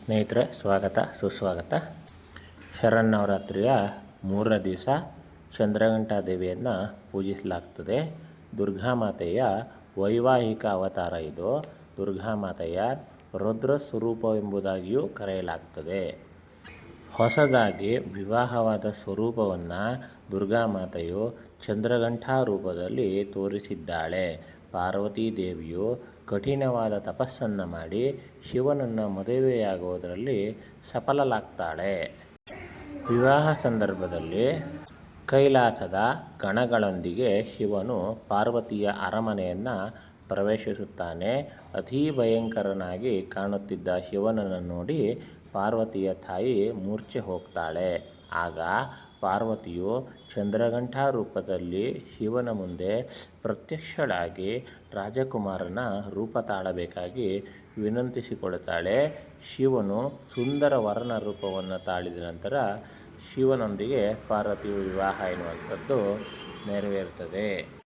ಸ್ನೇಹಿತರೆ, ಸ್ವಾಗತ ಸುಸ್ವಾಗತ. ಶರನ್ನವರಾತ್ರಿಯ 3ನೇ ದಿವಸ ಚಂದ್ರಘಂಟಾ ದೇವಿಯನ್ನು ಪೂಜಿಸಲಾಗ್ತದೆ. ದುರ್ಗಾಮಾತೆಯ ವೈವಾಹಿಕ ಅವತಾರ ಇದು. ದುರ್ಗಾಮಾತೆಯ ರುದ್ರ ಸ್ವರೂಪವೆಂಬುದಾಗಿಯೂ ಕರೆಯಲಾಗ್ತದೆ. ಹೊಸದಾಗಿ ವಿವಾಹವಾದ ಸ್ವರೂಪವನ್ನು ದುರ್ಗಾಮಾತೆಯು ಚಂದ್ರಘಂಟಾ ರೂಪದಲ್ಲಿ ತೋರಿಸಿದ್ದಾಳೆ. ಪಾರ್ವತೀ ದೇವಿಯು ಕಠಿಣವಾದ ತಪಸ್ಸನ್ನು ಮಾಡಿ ಶಿವನನ್ನು ಮದುವೆಯಾಗುವುದರಲ್ಲಿ ಸಫಲಳಾಗ್ತಾಳೆ. ವಿವಾಹ ಸಂದರ್ಭದಲ್ಲಿ ಕೈಲಾಸದ ಗಣಗಳೊಂದಿಗೆ ಶಿವನು ಪಾರ್ವತಿಯ ಅರಮನೆಯನ್ನು ಪ್ರವೇಶಿಸುತ್ತಾನೆ. ಅತೀ ಭಯಂಕರನಾಗಿ ಕಾಣುತ್ತಿದ್ದ ಶಿವನನ್ನು ನೋಡಿ ಪಾರ್ವತಿಯ ತಾಯಿ ಮೂರ್ಛೆ ಹೋಗ್ತಾಳೆ. ಆಗ ಪಾರ್ವತಿಯು ಚಂದ್ರಘಂಟಾ ರೂಪದಲ್ಲಿ ಶಿವನ ಮುಂದೆ ಪ್ರತ್ಯಕ್ಷಳಾಗಿ ರಾಜಕುಮಾರನ ರೂಪ ತಾಳಬೇಕಾಗಿ ವಿನಂತಿಸಿಕೊಳ್ಳುತ್ತಾಳೆ. ಶಿವನು ಸುಂದರ ವರನ ರೂಪವನ್ನು ತಾಳಿದ ನಂತರ ಶಿವನೊಂದಿಗೆ ಪಾರ್ವತಿಯ ವಿವಾಹ ಎನ್ನುವಂಥದ್ದು ನೆರವೇರುತ್ತದೆ.